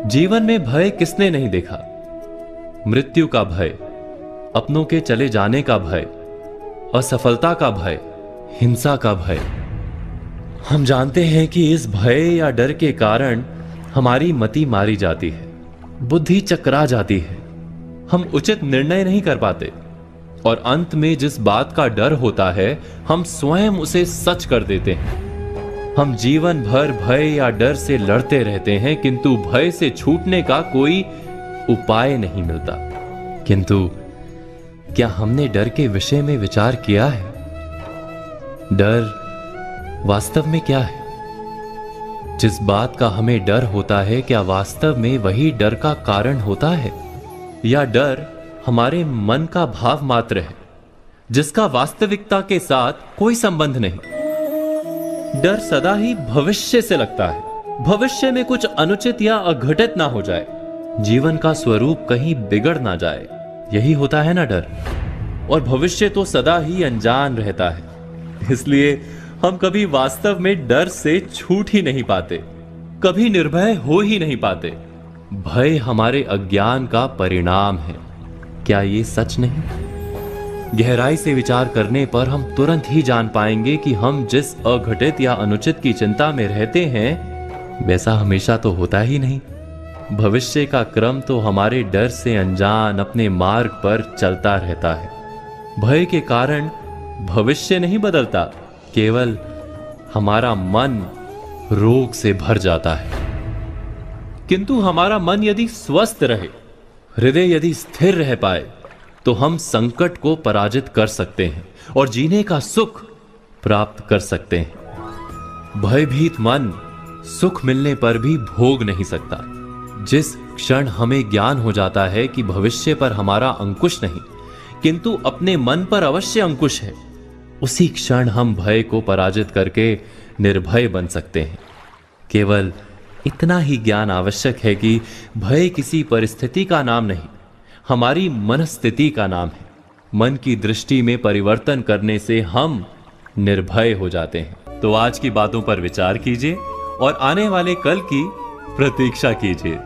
जीवन में भय किसने नहीं देखा। मृत्यु का भय, अपनों के चले जाने का भय, असफलता का भय, हिंसा का भय। हम जानते हैं कि इस भय या डर के कारण हमारी मति मारी जाती है, बुद्धि चकरा जाती है, हम उचित निर्णय नहीं कर पाते और अंत में जिस बात का डर होता है हम स्वयं उसे सच कर देते हैं। हम जीवन भर भय या डर से लड़ते रहते हैं, किंतु भय से छूटने का कोई उपाय नहीं मिलता। किंतु क्या हमने डर के विषय में विचार किया है? डर वास्तव में क्या है? जिस बात का हमें डर होता है, क्या वास्तव में वही डर का कारण होता है, या डर हमारे मन का भाव मात्र है जिसका वास्तविकता के साथ कोई संबंध नहीं? डर सदा ही भविष्य से लगता है, भविष्य में कुछ अनुचित या अघटित ना हो जाए, जीवन का स्वरूप कहीं बिगड़ ना जाए, यही होता है ना डर। और भविष्य तो सदा ही अनजान रहता है, इसलिए हम कभी वास्तव में डर से छूट ही नहीं पाते, कभी निर्भय हो ही नहीं पाते। भय हमारे अज्ञान का परिणाम है, क्या ये सच नहीं? गहराई से विचार करने पर हम तुरंत ही जान पाएंगे कि हम जिस अघटित या अनुचित की चिंता में रहते हैं वैसा हमेशा तो होता ही नहीं। भविष्य का क्रम तो हमारे डर से अनजान अपने मार्ग पर चलता रहता है। भय के कारण भविष्य नहीं बदलता, केवल हमारा मन रोग से भर जाता है। किंतु हमारा मन यदि स्वस्थ रहे, हृदय यदि स्थिर रह पाए, तो हम संकट को पराजित कर सकते हैं और जीने का सुख प्राप्त कर सकते हैं। भयभीत मन सुख मिलने पर भी भोग नहीं सकता। जिस क्षण हमें ज्ञान हो जाता है कि भविष्य पर हमारा अंकुश नहीं किंतु अपने मन पर अवश्य अंकुश है, उसी क्षण हम भय को पराजित करके निर्भय बन सकते हैं। केवल इतना ही ज्ञान आवश्यक है कि भय किसी परिस्थिति का नाम नहीं, हमारी मनस्थिति का नाम है। मन की दृष्टि में परिवर्तन करने से हम निर्भय हो जाते हैं। तो आज की बातों पर विचार कीजिए और आने वाले कल की प्रतीक्षा कीजिए।